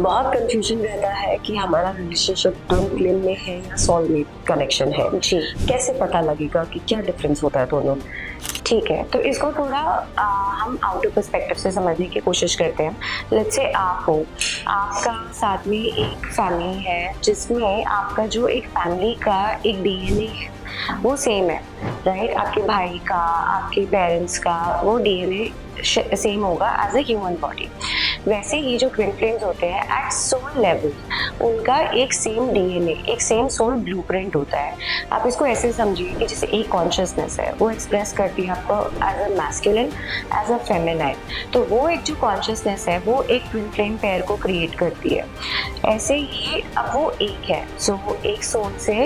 बहुत कंफ्यूजन रहता है कि हमारा रिलेशनशिप ट्विन फ्लेम में है या सोलमेट कनेक्शन है। जी कैसे पता लगेगा कि क्या डिफरेंस होता है दोनों में? ठीक है, तो इसको थोड़ा हम आउटर पर्सपेक्टिव से समझने की कोशिश करते हैं। लेट्स से आप हो, आपका साथ में एक फैमिली है जिसमें आपका जो एक फैमिली का एक डीएनए है वो सेम है, राइट? आपके भाई का, आपके पेरेंट्स का वो डीएनए सेम होगा एज अ ह्यूमन बॉडी। वैसे ही जो ट्विन फ्लेम्स होते हैं एट सोल लेवल उनका एक सेम डीएनए, एक सेम सोल ब्लूप्रिंट होता है। आप इसको ऐसे समझिए कि जैसे एक कॉन्शियसनेस है, वो एक्सप्रेस करती है आपको as a masculine, as a feminine. तो वो एक जो कॉन्शियसनेस है वो एक ट्विन फ्लेम पेयर को क्रिएट करती है। ऐसे ही अब वो एक है, सो एक सोल से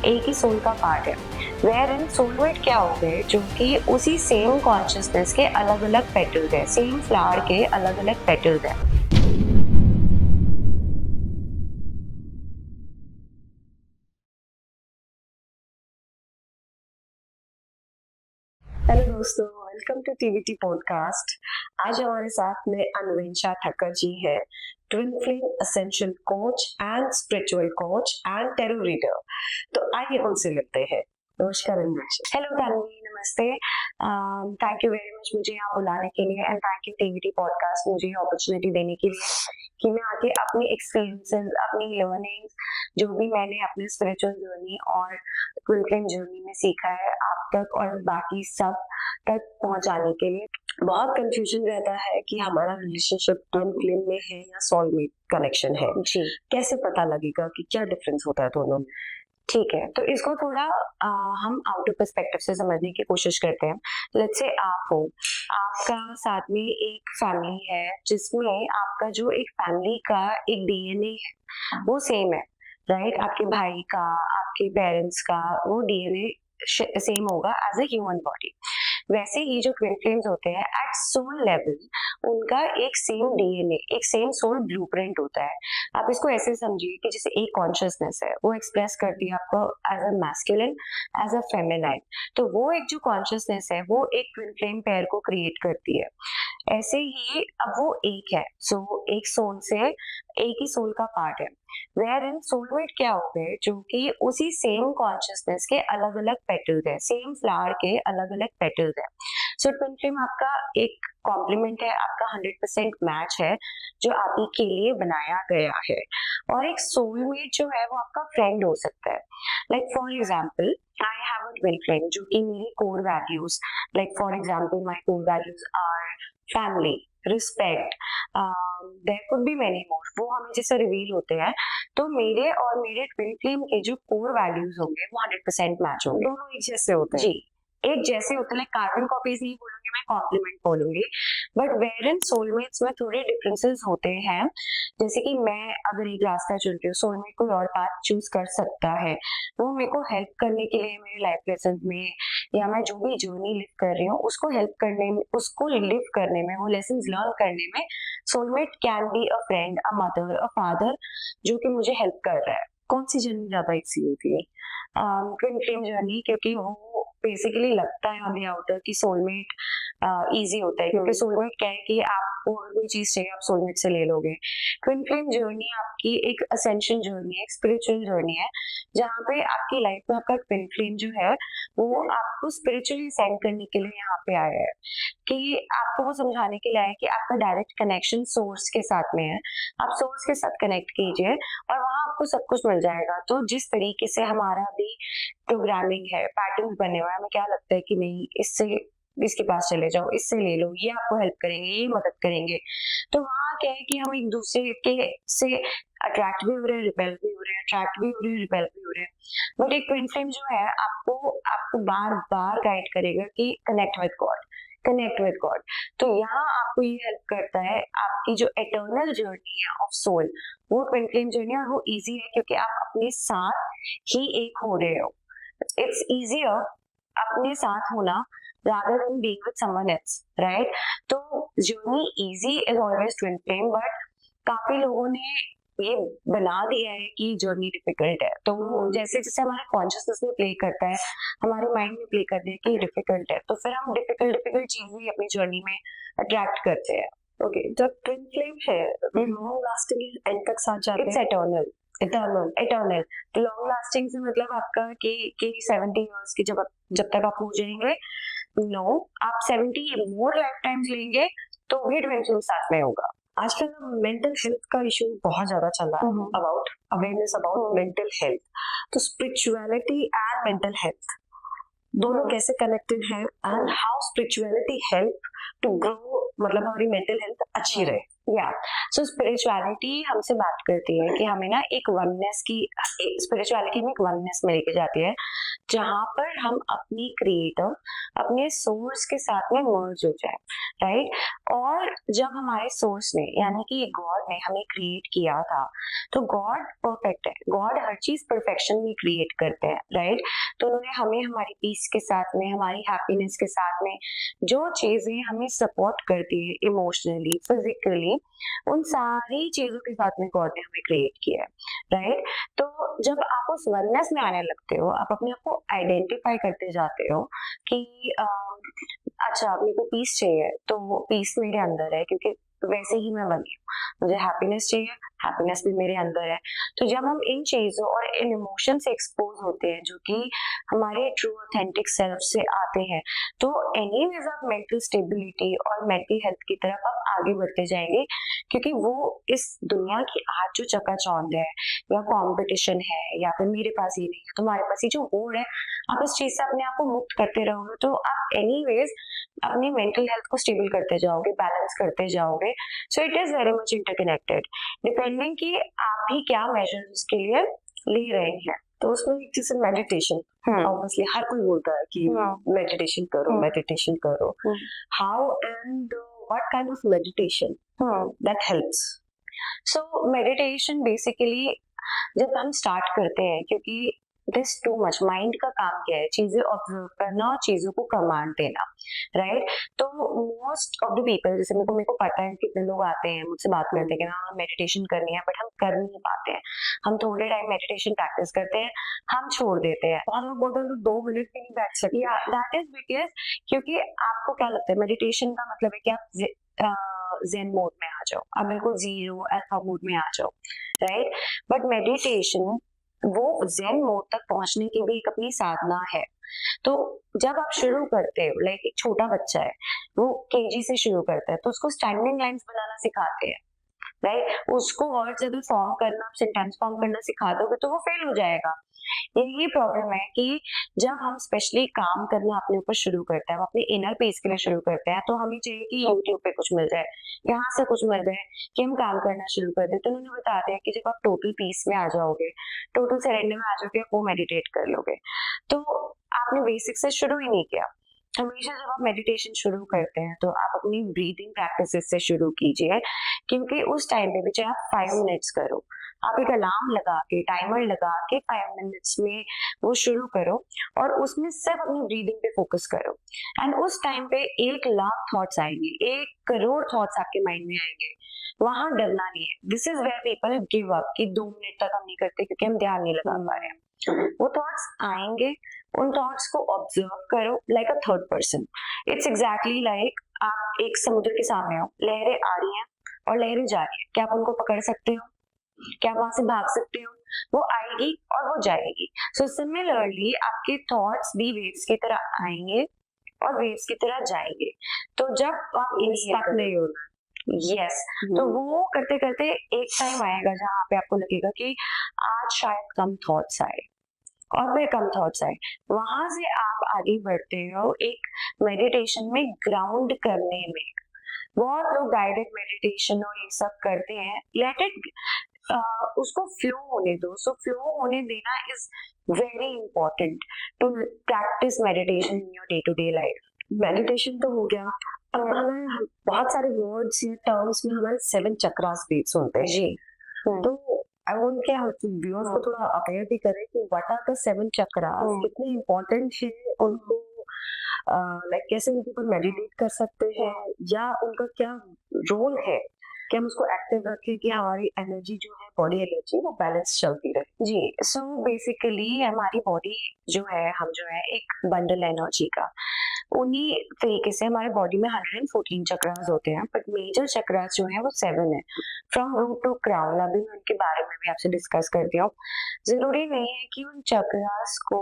एक ही सोल का पार्ट है। वेयर इन सोलमेट क्या होते हैं, जो कि उसी सेम कॉन्शियसनेस के अलग अलग पेटल्स है, सेम फ्लावर के अलग अलग पेटल्स है। हेलो दोस्तों, वेलकम टू टीवीटी पॉडकास्ट। आज हमारे साथ में अन्वेंशा ठक्कर जी है, twin flame essential coach and spiritual coach and tarot reader. तो आइए उनसे मिलते हैं। नमस्कार अन्वेंशा। हेलो तानवी, नमस्ते। थैंक यू वेरी मच मुझे यहाँ बुलाने के लिए, and thank you TVT podcast मुझे ये अपॉर्चुनिटी देने के लिए कि मैं आके अपनी एक्सपीरियंसेस, अपनी लर्निंग्स, जो भी मैंने अपने स्पिरिचुअल जर्नी और ट्विन फ्लेम जर्नी में सीखा है आप तक और बाकी सब तक पहुंचाने के लिए। बहुत कंफ्यूजन रहता है कि हमारा रिलेशनशिप ट्विन फ्लेम में है या सोलमेट कनेक्शन है। जी कैसे पता लगेगा कि क्या डिफरेंस होता है दोनों में? ठीक है, तो इसको थोड़ा हम आउटर पर्सपेक्टिव से समझने की कोशिश करते हैं। लेट्स से आप हो, आपका साथ में एक फैमिली है जिसमें आपका जो एक फैमिली का एक डीएनए है वो सेम है, राइट? आपके भाई का, आपके पेरेंट्स का वो डीएनए सेम होगा एज अ ह्यूमन बॉडी। वैसे ही जो ट्विन फ्लेम्स होते हैं एट सोल लेवल उनका एक सेम डीएनए, एक सेम सोल ब्लूप्रिंट होता है। आप इसको ऐसे समझिए कि जैसे एक कॉन्शियसनेस है, वो एक्सप्रेस करती है आपको as a masculine, as a feminine. तो वो एक जो कॉन्शियसनेस है वो एक ट्विन फ्लेम पेयर को क्रिएट करती है। ऐसे ही अब वो एक है, सो एक सोल से एक ही सोल का पार्ट है। वेयर इन सोलमेट क्या होते हैं, जो कि उसी सेम कॉन्शियसनेस के अलग अलग पेटल्स है, सेम फ्लावर के अलग अलग पेटल्स है। सो ट्विन फ्लेम आपका एक कॉम्प्लीमेंट है, आपका 100% मैच है जो आप ही के लिए बनाया गया है। और एक सोलमेट जो है वो आपका फ्रेंड हो सकता है। Like for example, I have a twin flame जो कि मेरी core values, like for example my core values are family, respect, there could be many more, वो हमें जैसे रिवील होते हैं। तो मेरे और मेरे ट्विन फ्लेम के जो कोर वैल्यूज होंगे वो 100% मैच होंगे। दोनों एक जैसे होते हैं। जी, एक जैसे होते हैं, कार्बन कॉपीज नहीं बोलूंगी मैं, कॉम्प्लीमेंट बोलूंगी। बट वेयर इन सोलमेट्स में थोड़े डिफरेंसेस होते हैं। जैसे कि मैं अगर एक रास्ता चुन रही हूँ, सोलमेट कोई और पाथ चूज कर सकता है, वो मेरे को हेल्प करने के लिए मेरे लाइफ लेसन में, या मैं जो भी जर्नी लिव कर रही हूँ उसको हेल्प करने में, उसको लिव करने में, वो लेसन लर्न करने में soulmate can be a friend, a mother, a father, जो कि मुझे हेल्प कर रहा है। कौन सी जर्नी ज्यादा इजी होती है? ट्विन फ्लेम जर्नी, क्योंकि वो बेसिकली लगता है ऑन द आउटर कि सोलमेट इजी होता है, क्योंकि सोलमेट क्या है कि आपको अगर कोई चीज चाहिए आप सोलमेट से ले लोगे। ट्विन फ्लेम जर्नी आपकी एक असेंशियल जर्नी है, स्पिरिचुअल जर्नी है, जहाँ पे आपकी लाइफ में आपका ट्विन फ्लेम जो है वो आपको स्पिरिचुअली सेंड करने के लिए यहाँ पे आया है, कि आपको वो समझाने के लिए आया है कि आपका डायरेक्ट कनेक्शन सोर्स के साथ में है। आप सोर्स के साथ कनेक्ट कीजिए और वहां आपको सब कुछ मिल जाएगा। तो जिस तरीके से हमारा भी प्रोग्रामिंग है, पैटर्न बने हुए हैं, हमें क्या लगता है कि नहीं, इससे इसके पास चले जाओ, इससे ले लो, ये आपको हेल्प करेंगे, ये मदद करेंगे। तो वहाँ क्या है कि हम एक दूसरे के से अट्रैक्ट भी हो रहे हैं, रिपेल भी हो रहे हैं, अट्रैक्ट भी हो रहे हैं, रिपेल भी हो रहे हैं। बट एक ट्विन फ्लेम जो है आपको आपको बार बार गाइड करेगा कि connect with God, connect with God. तो यहाँ आपको ये हेल्प करता है, आपकी जो एटर्नल जर्नी है ऑफ सोल, वो ट्विन फ्लेम जर्नी है, और वो इजी है क्योंकि आप अपने साथ ही एक हो रहे हो। इट्स इजियर अपने साथ होना rather than being with someone else, right? तो journey easy is always twin flame, but काफी लोगों ने ये बना दिया है कि जर्नी डिफिकल्ट है। तो जैसे जैसे हमारे कॉन्शियसनेस में प्ले करता है, हमारे माइंड में प्ले करते हैं कि डिफिकल्ट है, तो फिर हम डिफिकल्ट डिफिकल्ट चीजें अपनी जर्नी में अट्रैक्ट करते हैं। ओके, जब ट्विन फ्लेम है लॉन्ग लास्टिंग है, एंड तक साथ जाते इट्स हैं, eternal, eternal. Eternal. Long lasting से मतलब आपका कि 70 इयर्स की जब तक आप हो जाएंगे, नो, आप 70 मोर लाइफ टाइम्स लेंगे तो भी ट्विन फ्लेम साथ में होगा। आजकल मेंटल हेल्थ का इशू बहुत ज्यादा चल रहा है, hmm. About awareness about mental health. तो स्पिरिचुअलिटी एंड मेंटल हेल्थ दोनों कैसे कनेक्टेड है, and how spirituality help to grow, मतलब हमारी मेंटल हेल्थ अच्छी रहे। या सो स्पिरिचुअलिटी हमसे बात करती है कि हमें ना एक वननेस की, स्पिरिचुअलिटी में एक वननेस में लेके जाती है, जहां पर हम अपनी क्रिएटर, अपने सोर्स के साथ में मर्ज हो जाए, राइट। और जब हमारे सोर्स ने, यानी कि गॉड ने हमें क्रिएट किया था, तो गॉड परफेक्ट है, गॉड हर चीज परफेक्शन में क्रिएट करते हैं, राइट। तो उन्होंने हमें हमारी पीस के साथ में, हमारी हैप्पीनेस के साथ में जो चीजें हमें सपोर्ट करती है इमोशनली, फिजिकली, उन सारी चीजों के साथ में गॉड ने हमें क्रिएट किया है, राइट। तो जब आप उस वननेस में आने लगते हो, आप अपने आप को आइडेंटिफाई करते जाते हो कि अच्छा मेरे को पीस चाहिए, तो वो पीस मेरे अंदर है, क्योंकि वैसे ही मैं बनी हूँ। मुझे हैप्पीनेस चाहिए, हैप्पीनेस भी मेरे अंदर है। तो जब हम इन चीजों और इन इमोशन से एक्सपोज होते हैं, जो कि हमारे ट्रू ऑथेंटिक सेल्फ से आते हैं, तो एनीवेज आप मेंटल स्टेबिलिटी और मेंटल हेल्थ की तरफ आप आगे बढ़ते जाएंगे, क्योंकि वो इस दुनिया की आज जो चकाचौंध है, या कंपटीशन है, या फिर मेरे पास ये नहीं है, तुम्हारे पास ये जो होड़ है, आप इस चीज से अपने आप को मुक्त करते रहोगे, तो आप एनीवेज अपनी मेंटल हेल्थ को स्टेबल करते जाओगे, बैलेंस करते जाओगे। So it is very much interconnected, depending कि आप भी क्या मेजर्स उसके लिए ले रहे हैं। तो उसमें एक जैसे मेडिटेशन, ऑब्वियसली हर कोई बोलता है कि मेडिटेशन करो, मेडिटेशन करो। How and what kind of meditation that helps? So meditation basically जब हम स्टार्ट करते हैं, क्योंकि दिस टू मच, माइंड का काम क्या है, चीजें ऑब्जर्व करना और चीजों को कमांड देना, राइट। तो मोस्ट ऑफ द पीपल, जैसे मेरे को पता है कितने लोग आते हैं मुझसे बात करते हैं कि हाँ मेडिटेशन करनी है, बट हम कर नहीं पाते हैं। हम थोड़े टाइम मेडिटेशन प्रैक्टिस करते हैं, हम छोड़ देते हैं। बहुत लोग बोलते हैं तो 2 मिनट भी नहीं बैठ सकते। या दैट इज बिकॉज, क्योंकि आपको क्या लगता है मेडिटेशन का मतलब है कि आप ज़ेन मोड में आ जाओ, आप बिल्कुल जीरो अल्फा मोड में आ जाओ, राइट। बट मेडिटेशन वो ज़ेन मोड तक पहुंचने की भी एक अपनी साधना है। तो जब आप शुरू करते हो, लाइक एक छोटा बच्चा है, वो केजी से शुरू करता है, तो उसको स्टैंडिंग लाइंस बनाना सिखाते हैं, राइट। उसको और ज्यादा फॉर्म करना, सेंटेंस फॉर्म करना सिखा दोगे तो वो फेल हो जाएगा। यही प्रॉब्लम है कि जब हम स्पेशली काम करना अपने ऊपर शुरू करते हैं, हम अपने इनर पीस के लिए शुरू करते हैं, तो हमें चाहिए कि यूट्यूब पे कुछ मिल जाए, यहाँ से कुछ मिल जाए, कि हम काम करना शुरू कर दें। तो उन्होंने बता दिया कि जब आप टोटल पीस में आ जाओगे, टोटल सरेंडर में आ जाओगे, आप वो मेडिटेट कर लोगे। तो आपने बेसिक से शुरू ही नहीं किया। हमेशा जब आप मेडिटेशन शुरू करते हैं, तो आप अपनी ब्रीदिंग प्रैक्टिसेस से शुरू कीजिए, क्योंकि उस टाइम पे भी चाहे आप 5 मिनट्स करो, आप एक अलार्म लगा के, टाइमर लगा के 5 मिनट्स में वो शुरू करो, और उसमें सिर्फ अपनी ब्रीदिंग पे फोकस करो। एंड उस टाइम पे 1 लाख थॉट्स आएंगे, 1 करोड़ थॉट्स आपके माइंड में आएंगे। वहां डरना नहीं है। This is where people give up कि 2 मिनट तक हम नहीं करते क्योंकि हम ध्यान नहीं लगा पा रहे हैं। वो थॉट्स आएंगे, उन थॉट्स को ऑब्जर्व करो like a third person. It's exactly like आप एक समुद्र के सामने हो, लहरें आ रही हैं और लहरें जा रही हैं, क्या आप उनको पकड़ सकते हो? क्या आप वहां से भाग सकते हो? वो आएगी और वो जाएगी। सो सिमिलरली आपके थॉट्स भी वेव्स की तरह आएंगे और वेव्स की तरह जाएंगे। तो जब आप स्टक नहीं होना। यस, तो वो करते करते एक टाइम आएगा जहाँ पे आपको लगेगा कि आज शायद कम थॉट्स आए, और फिर कम थॉट्स आए। वहां से आप आगे बढ़ते हो एक मेडिटेशन में ग्राउंड करने में। बहुत लोग गाइडेड मेडिटेशन और ये सब करते हैं, लेट इट उसको फ्लो होने दो। सो फ्लो होने देना is very important to practice meditation in your day to day life. Meditation तो हो गया, अब हमें बहुत सारे वर्ड्स या टर्म्स में हमारे 7 चक्रास भी सुनते हैं जी। तो आई वांट के व्यूअर्स को थोड़ा अवेयर भी करें कि व्हाट आर द 7 चक्रास, कितने इम्पोर्टेंट है उनको, लाइक कैसे उनके ऊपर मेडिटेट कर सकते हैं, या उनका क्या रोल है कि हम उसको एक्टिव रखें कि हमारी एनर्जी जो है, बॉडी एनर्जी, वो बैलेंस चलती रहे। जी, सो बेसिकली हमारी बॉडी जो है, हम जो है एक बंडल एनर्जी का, उन्हीं तरीके से हमारे बॉडी में 114 चक्रास होते हैं, बट मेजर चक्रास जो है वो 7 है, फ्रॉम रूट टू क्राउन। अभी मैं उनके बारे में भी आपसे डिस्कस करती हूँ। जरूरी नहीं है कि उन चक्रास को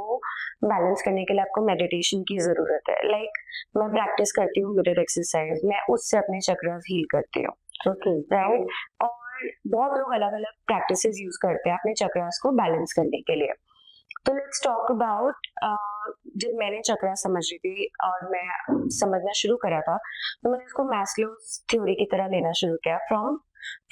बैलेंस करने के लिए आपको मेडिटेशन की जरूरत है। लाइक मैं प्रैक्टिस करती हूँ मिरर एक्सरसाइज, मैं उससे अपने चक्रास हील करती हूँ, ओके, राइट। और बहुत लोग अलग अलग प्रैक्टिसेस यूज करते हैं अपने चक्रास को बैलेंस करने के लिए। तो लेट्स टॉक अबाउट, जब मैंने चक्रा समझ रही थी और मैं समझना शुरू करा था, तो मैंने इसको मैस्लोस थ्योरी की तरह लेना शुरू किया, from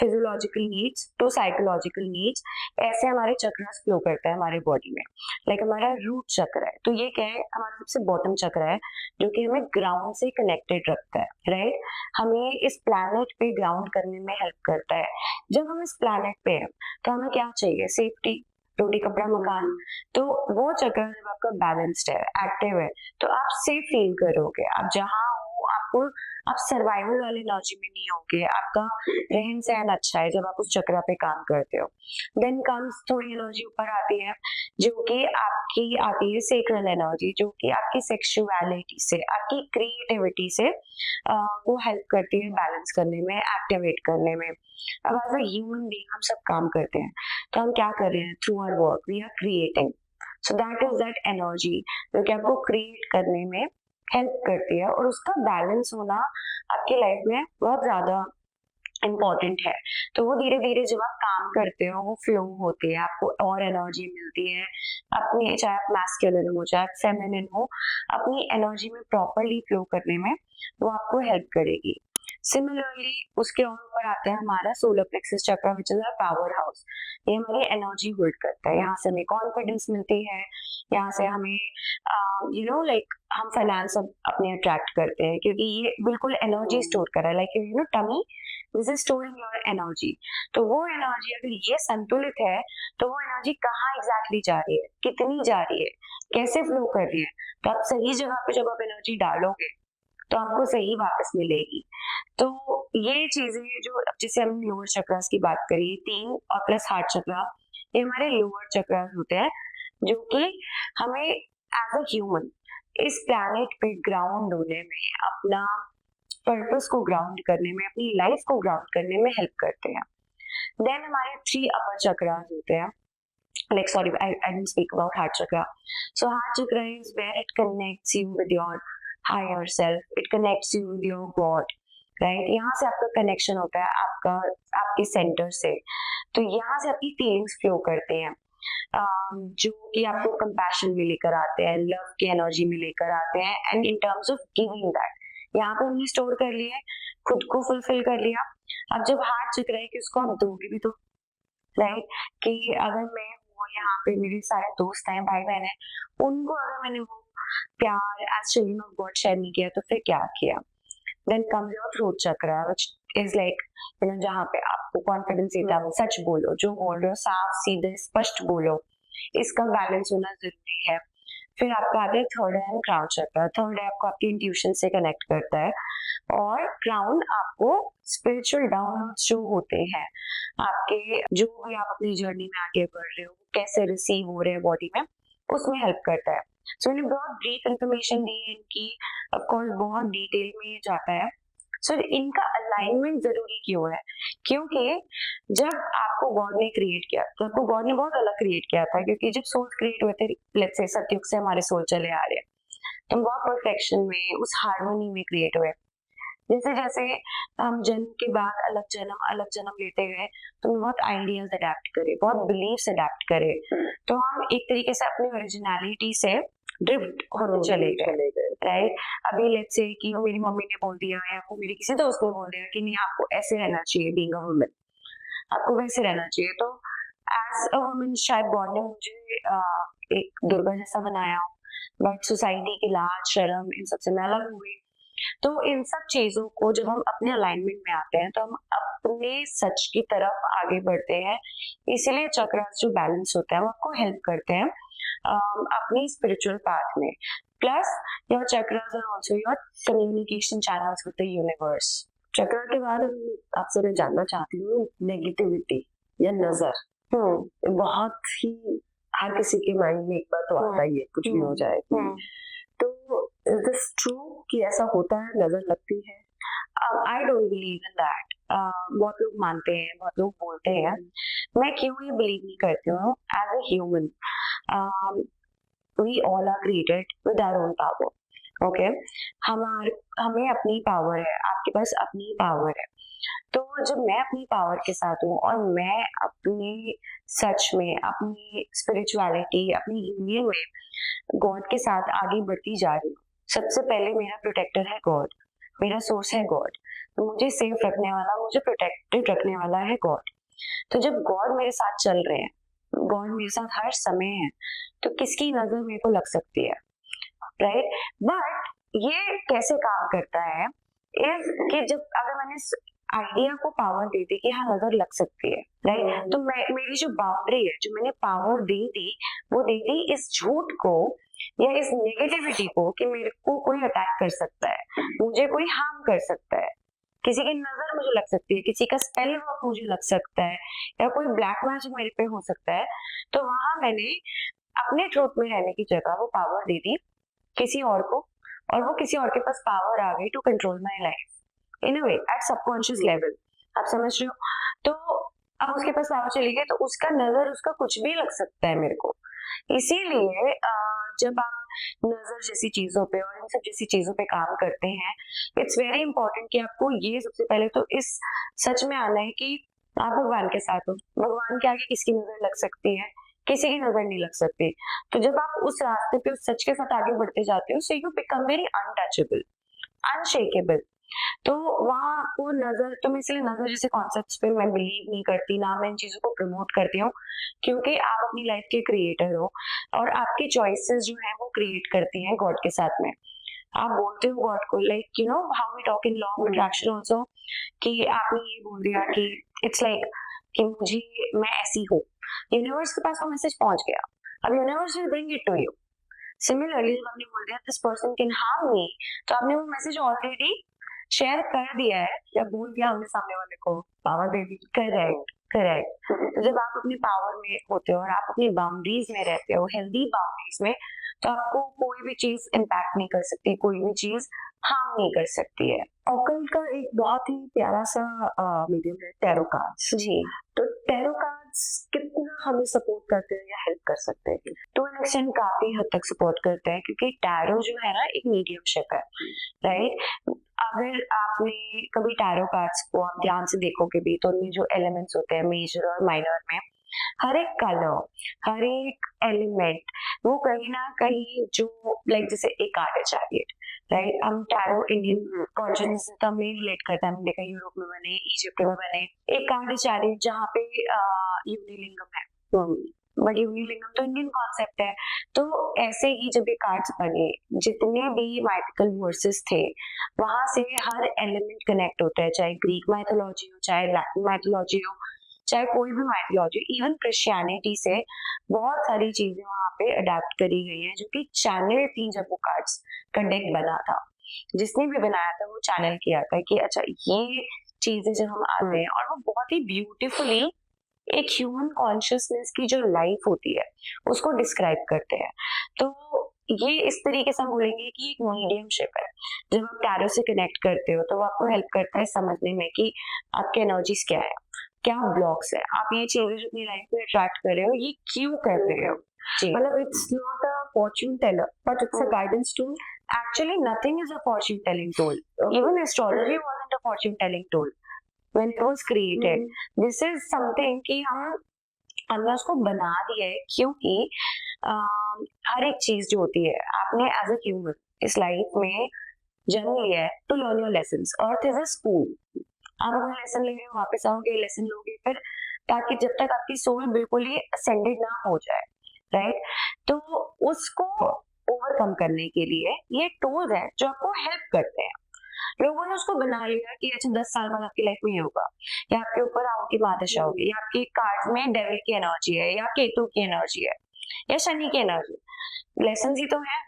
physiological needs to psychological needs. ऐसे हमारे चक्रास फ्लो करता है हमारे बॉडी में। लाइक हमारा रूट चक्र है, तो ये क्या है, हमारा सबसे बॉटम चक्र है जो कि हमें ग्राउंड से कनेक्टेड रखता है, राइट। हमें इस प्लैनेट पे ग्राउंड करने में हेल्प करता है। जब हम इस प्लैनेट पे हैं तो हमें क्या चाहिए, सेफ्टी, रोटी कपड़ा मकान। तो वो चक्र जब आपका बैलेंस्ड है, एक्टिव है, तो आप सेफ फील करोगे। आप जहाँ हो, आपको, आप सर्वाइवल वाले एनर्जी में नहीं होगे। आपका रहन सहन अच्छा है जब आप उस चक्र पे काम करते हो। देन कम्स थोड़ी एनर्जी ऊपर आती है जो कि आपकी आती है सेक्रल एनर्जी, जो कि आपकी सेक्सुअलिटी से, आपकी क्रिएटिविटी से वो हेल्प करती है बैलेंस करने में, एक्टिवेट करने में। अब एज अ ह्यूमन बीइंग हम सब काम करते हैं, तो हम क्या कर रहे हैं, through our work we are creating. So that is that energy जो कि आपको क्रिएट करने में हेल्प करती है, और उसका बैलेंस होना आपकी लाइफ में बहुत ज्यादा इम्पोर्टेंट है। तो वो धीरे धीरे जब आप काम करते हो वो फ्लो होती है, आपको और एनर्जी मिलती है अपनी, चाहे आप मैस्कुलिन हो चाहे आप फेमिनिन हो, अपनी एनर्जी में प्रॉपरली फ्लो करने में वो आपको हेल्प करेगी। सिमिलरली उसके और ऊपर आता है हमारा solar plexus chakra, which is our power house. ये हमारी एनर्जी होल्ड करता है, यहाँ से हमें कॉन्फिडेंस मिलती है, यहाँ से हमें लाइक हम फाइनेंस अपने अट्रैक्ट करते हैं, क्योंकि ये बिल्कुल एनर्जी स्टोर कर रहा है, like tummy this is storing your energy. तो वो एनर्जी अगर ये संतुलित है तो वो एनर्जी कहाँ एग्जैक्टली जा रही है, कितनी जा रही है, कैसे फ्लो कर रही है, तो आप सही जगह पे जब आप एनर्जी डालोगे तो आपको सही वापस मिलेगी। तो ये चीजें जो, जैसे हम लोअर चक्रास की बात करी, 3 और प्लस हार्ट चक्रा, ये हमारे लोअर चक्रास होते हैं जो कि हमें एज अ ह्यूमन इस प्लैनेट पे ग्राउंड होने में, अपना पर्पस को ग्राउंड करने में, अपनी लाइफ को ग्राउंड करने में हेल्प करते हैं। देन हमारे 3 अपर चक्रास होते हैं, like sorry, I didn't speak about heart chakra. So heart chakra is where it connects you with your higher self, it connects you with your God, right? यहाँ से आपका कनेक्शन होता है आपका, आपके सेंटर से। तो यहाँ से आपकी फीलिंग्स फ्लो करते हैं, जो कि आपको कंपैशन में लेकर आते हैं, लव की एनर्जी में लेकर आते हैं, and in terms of giving that, यहाँ पे हमने स्टोर कर लिया, खुद को फुलफिल कर लिया। अब जब हार्ट चक्र है कि उसको हम दोगे भी तो, राइट, कि अगर मैं वो, यहाँ पे मेरे सारे दोस्त हैं, भाई बहन हैं, उनको अगर मैंने वो प्यार as children of God share नहीं किया तो फिर क्या किया। Then comes your throat chakra, which is like जहाँ पे आपको कॉन्फिडेंस देता है, सच बोलो, जो बोल रहे हो साफ सीधे स्पष्ट बोलो, इसका बैलेंस होना जरूरी है। फिर आपका आता है थर्ड है क्राउन चक्रा। थर्ड है आपको आपकी इंट्यूशन से कनेक्ट करता है, और क्राउन आपको स्पिरिचुअल डाउनलोड्स जो होते हैं, आपके जो भी आप अपनी जर्नी में आगे बढ़ रहे हो कैसे रिसीव हो रहे हैं बॉडी में, उसमें हेल्प करता है। सो मैंने बहुत ब्रीफ इंफॉर्मेशन दी है इनकी, ऑफ कोर्स बहुत डिटेल में ये जाता है। सो इनका अलाइनमेंट जरूरी क्यों है, क्योंकि जब आपको गॉड ने क्रिएट किया, तो आपको गॉड ने बहुत अलग क्रिएट किया था, क्योंकि जब सोल क्रिएट हुए थे, लेट्स से सतयुग से हमारे सोल चले आ रहे हैं, तो हम बहुत परफेक्शन में, उस हार्मोनी में क्रिएट हुए। जैसे जैसे हम जन्म के बाद अलग जन्म लेते गए, तो हम बहुत आइडियाज अडेप्ट करे, बहुत बिलीव्स अडेप्ट करे, तो हम एक तरीके से अपनी ओरिजिनलिटी से ड्रिफ्ट होने चले गए, राइट। अभी लेट्स से कि मेरी मम्मी ने बोल दिया या वो मेरे किसी दोस्त ने बोल दिया कि नहीं आपको ऐसे रहना चाहिए, बीइंग अ वुमन आपको वैसे रहना चाहिए, तो एज अ वुमन शायद गॉड ने मुझे एक दुर्गा जैसा बनाया, बट सोसाइटी की लाज शर्म इन सबसे मैं अलग हुई। तो इन सब चीजों को जब हम अपने अलाइनमेंट में आते हैं तो हम अपने सच की तरफ आगे बढ़ते हैं। इसीलिए चक्रास जो बैलेंस होता है वो आपको हेल्प करते हैं अपनी स्पिरिचुअल पाथ में। Plus your chakras are also your communication channels with the universe. Chakra के बाद आपसे मैं जानना चाहती हूँ नेगेटिविटी या नजर, बहुत ही हर किसी के माइंड में एक बार तो आता ही है, कुछ भी हो जाए। तो इज दिस ट्रू कि ऐसा होता है, नजर लगती है? I don't believe in that. बहुत लोग मानते हैं, बहुत लोग बोलते हैं, मैं क्यों ये बिलीव नहीं करती हूँ। As a human we all are created with our own power. Okay, हमें अपनी पावर है, आपके पास अपनी पावर है। तो जब मैं अपनी पावर के साथ हूँ और मैं अपनी सच में, अपनी स्पिरिचुअलिटी, अपनी यूनियन में गॉड के साथ आगे बढ़ती जा रही हूँ, सबसे पहले मेरा प्रोटेक्टर है गॉड, मेरा सोर्स है गॉड, तो मुझे सेफ रखने वाला, मुझे प्रोटेक्टेड रखने वाला है गॉड। तो जब गॉड मेरे साथ चल रहे हैं, गॉड मेरे साथ हर समय है, तो किसकी नजर मेरे को लग सकती है, राइट? बट ये कैसे काम करता है इज कि जब अगर मैंने आइडिया को पावर दे दी कि हाँ नजर लग सकती है, राइट, तो मेरी जो बाउंड्री है, जो मैंने पावर दे दी, वो दे दी इस झूठ को या इस नेगेटिविटी को कि मेरे को कोई अटैक कर सकता है, मुझे कोई हार्म कर सकता है, किसी की नजर मुझे लग सकती है, किसी का स्पेल वर्क मुझे लग सकता है, या कोई ब्लैक मैजिक मेरे पे हो सकता है। तो वहां मैंने अपने ट्रूथ में रहने की जगह वो पावर दे दी किसी और को, और वो किसी और के पास पावर आ गई to control my life in a way at subconscious level. आप समझ रहे हो? तो अब उसके पास पावर चली गई, तो उसका नजर, उसका कुछ भी लग सकता है मेरे को। इसीलिए जब आप नजर जैसी चीजों पे और इन सब जैसी चीजों पे काम करते हैं, इट्स वेरी इंपॉर्टेंट कि आपको ये सबसे पहले तो इस सच में आना है कि आप भगवान के साथ हो। भगवान के आगे किसकी नजर लग सकती है? किसी की नजर नहीं लग सकती। तो जब आप उस रास्ते पे उस सच के साथ आगे बढ़ते जाते हो, so you become very untouchable, unshakeable. तो वहां आपको नजर, तो मैं इसलिए नजर जैसे कॉन्सेप्ट्स पे मैं बिलीव नहीं करती, ना मैं इन चीजों को प्रमोट करती हूँ, क्योंकि आप अपनी लाइफ के क्रिएटर हो और आपकी चॉइसेस जो है वो क्रिएट करती हैं गॉड के साथ में। आप बोलते हो गॉड को, like you know how we talk in law of attraction also, कि आपने ये बोल दिया कि इट्स लाइक कि मुझे, मैं ऐसी हूँ, यूनिवर्स के पास वो मैसेज पहुंच गया, अब universe will bring it to you. Similarly जब आपने बोल दिया this person can harm me, तो आपने वो मैसेज ऑलरेडी शेयर कर दिया है, या बोल दिया हमने सामने वाले को, पावर दे दी। Correct, correct. तो जब आप अपनी पावर में होते हो और आप अपनी बाउंड्रीज में रहते हो, हेल्दी बाउंड्रीज में, तो आपको कोई भी चीज इम्पैक्ट नहीं कर सकती, कोई भी चीज हार्म नहीं कर सकती है। ऑकल्ट का एक बहुत ही प्यारा सा मीडियम है टैरो कार्ड्स। जी, तो टैरो कार्ड्स कितना हमें सपोर्ट करते हैं या हेल्प कर सकते हैं? तो इन एक्सटेंड काफी हद तक सपोर्ट करते हैं, क्योंकि टैरो जो है ना एक मीडियमशिप है, राइट? अगर आपने कभी टैरो कार्ड्स को आप ध्यान से देखोगे भी, तो उनमें जो एलिमेंट्स होते हैं मेजर और माइनर में, हर एक कलर, हर एक एलिमेंट, वो कहीं ना कहीं जो लाइक जैसे एक कार्ड है चैरियट, राइट? हम टैरो इंडियन कॉन्शियसनेस से तो हमें रिलेट करता है, हमने देखा यूरोप में बने, इजिप्ट में बने। एक कार्ड है चैरियट जहाँ पे यूनिलिंगम है, बट यूनिलिंगम तो इंडियन कॉन्सेप्ट है। तो ऐसे ही जब ये कार्ड्स बने, जितने भी माइथिकल वर्सेस थे, वहां से हर एलिमेंट कनेक्ट होता है, चाहे ग्रीक माइथोलॉजी हो, चाहे लैटिन माइथोलॉजी हो, चाहे कोई भी माइथोलॉजी, इवन क्रिश्चियनिटी से बहुत सारी चीजें वहां पे अडेप्ट करी गई है, जो कि चैनल थी जब वो कार्ड्स का डेक बना था। जिसने भी बनाया था वो चैनल किया था कि अच्छा ये चीजें जब हम आते हैं, और वो बहुत ही ब्यूटीफुली एक ह्यूमन कॉन्शियसनेस की जो लाइफ होती है उसको डिस्क्राइब करते हैं। तो ये इस तरीके से हम बोलेंगे कि एक मीडियमशिप है। जब आप टैरो से कनेक्ट करते हो, तो वो आपको हेल्प करता है समझने में कि आपके एनर्जीज क्या है, क्या ब्लॉक्स है, आप ये चीजें जो अपनी लाइफ में अट्रैक्ट कर रहे हो, ये क्यों कर रहे हो। जी, मतलब it's not a fortune teller but it's a guidance tool. actually nothing is a fortune telling tool. Even astrology wasn't a fortune telling tool when it was created. This is something कि हम हमने उसको बना दिया है, क्योंकि हर एक चीज जो होती है, आपने एज अ ह्यूमन इस लाइफ में जन्म लिया है to learn your lessons. Earth is a school. आप अपना लेसन लेंगे, वापस आओगे, लेसन लोगे, फिर ताकि जब तक आपकी सोल बिल्कुल ही असेंडेड ना हो जाए, राइट? तो उसको ओवरकम करने के लिए ये टूल्स हैं जो आपको हेल्प करते हैं। लोगों ने उसको बना लिया कि अच्छा 10 साल बाद आपकी लाइफ में ये होगा, या आपके ऊपर राहु की बादशा होगी, या आपके कार्ड में डेविल की एनर्जी है, या केतु की एनर्जी है, या शनि की एनर्जी। लेसन ही तो है।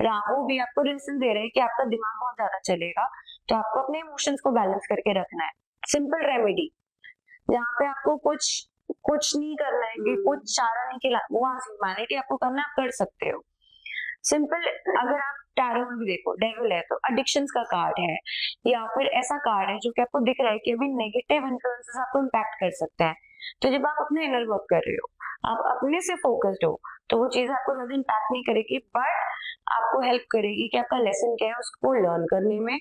राहु भी आपको लेसन दे रहे हैं कि आपका दिमाग बहुत ज्यादा चलेगा, तो आपको अपने इमोशंस को बैलेंस करके रखना है। सिंपल रेमेडी, जहाँ पे आपको कुछ नहीं करना है, कि कुछ चारा नहीं खिला, वहां से ह्यूमैनिटी आपको करना, आप कर सकते हो। सिंपल, अगर आप टैरो में भी देखो डेविल है तो एडिक्शंस का कार्ड है, या फिर ऐसा कार्ड है जो कि आपको दिख रहा है कि अभी नेगेटिव इन्फ्लुएंसेस आपको इम्पैक्ट कर सकता है। तो जब आप अपने इनर वर्क कर रहे हो, आप अपने से फोकस्ड हो, तो वो चीज आपको ज्यादा इम्पैक्ट नहीं करेगी, बट आपको हेल्प करेगी कि आपका लेसन क्या है उसको लर्न करने में,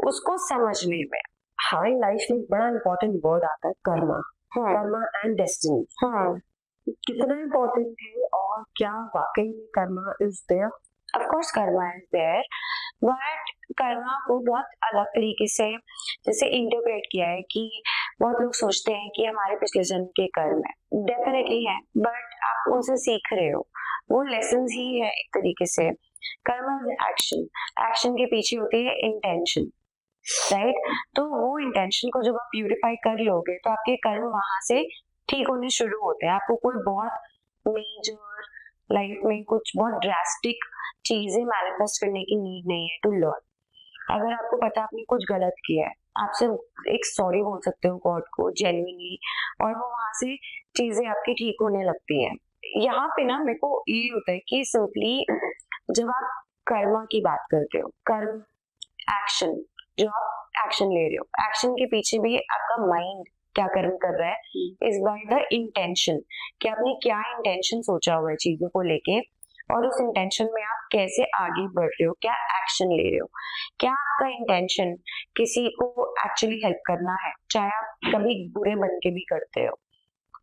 उसको समझने में। हमारी लाइफ में एक बड़ा इंपॉर्टेंट वर्ड आता है कर्मा, कर्मा एंड डेस्टिनी। कितना इम्पोर्टेंट है और क्या वाकई में karma is there? Of course karma is there, but karma को बहुत अलग तरीके से जैसे इंटरप्रेट किया है कि बहुत लोग सोचते हैं कि हमारे पिछले जन्म के कर्म है, डेफिनेटली है, बट आप उनसे सीख रहे हो, वो लेसन ही है एक तरीके से। कर्मा इज एक्शन, एक्शन के पीछे होती है इंटेंशन, राइट? तो वो इंटेंशन को जब आप प्यूरिफाई कर लोगे तो आपके कर्म वहां से ठीक होने शुरू होते हैं। आपको कोई बहुत मेजर लाइफ में कुछ बहुत ड्रास्टिक चीजें मैनिफेस्ट करने की नीड नहीं है टू लर्न। अगर आपको पता आपने कुछ गलत किया है, आप सिर्फ एक सॉरी बोल सकते हो गॉड को जेन्युइनली, और वो वहां से चीजें आपकी ठीक होने लगती हैं। यहाँ पे ना मेरे को ये होता है कि सिंपली जब आप कर्मा की बात करते हो, कर्म एक्शन, जो आप एक्शन ले रहे हो, एक्शन के पीछे भी आपका माइंड क्या कर्म कर रहा है इज बाय द इंटेंशन, कि आपने क्या इंटेंशन सोचा हुआ है चीजों को लेके, और उस इंटेंशन में आप कैसे आगे बढ़ रहे हो, क्या एक्शन ले रहे हो, क्या आपका इंटेंशन किसी को एक्चुअली हेल्प करना है, चाहे आप कभी बुरे बन के भी करते हो।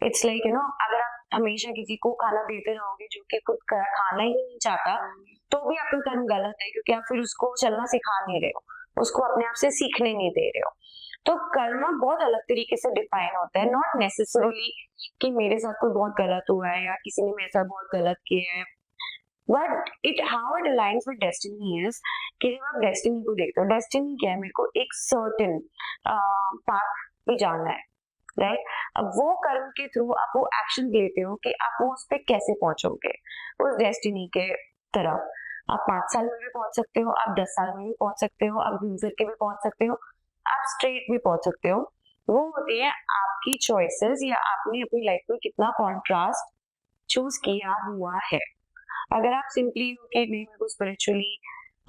इट्स लाइक यू नो, अगर आप हमेशा किसी को खाना देते रहोगे जो कि खुद खाना ही नहीं चाहता, तो भी आपका कर्म गलत है, क्योंकि आप फिर उसको चलना सिखा नहीं रहे हो, उसको अपने आप से सीखने नहीं दे रहे हो। तो कर्म बहुत अलग तरीके से डिफाइन होता है, नॉट नेसेसरली कि मेरे साथ कोई बहुत गलत हुआ है या किसी ने मेरे साथ बहुत गलत किया है, but it how it aligns with destiny is कि जब आप डेस्टिनी को देखते हो, डेस्टिनी क्या है, मेरे को एक सर्टेन पाथ पे जाना है, राइट? अब वो कर्म के थ्रू आप वो एक्शन लेते हो कि आप वो उस पर कैसे पहुंचोगे उस डेस्टिनी के तरफ। आप 5 साल में भी पहुंच सकते हो, आप 10 साल में भी पहुंच सकते हो, आप घूम फिर के भी पहुंच सकते हो, आप स्ट्रेट भी पहुंच सकते हो। वो होती है आपकी चॉइसेस, या आपने अपनी लाइफ में कितना कॉन्ट्रास्ट चूज किया हुआ है। अगर आप सिंपली नहीं, मेरे को स्पिरिचुअली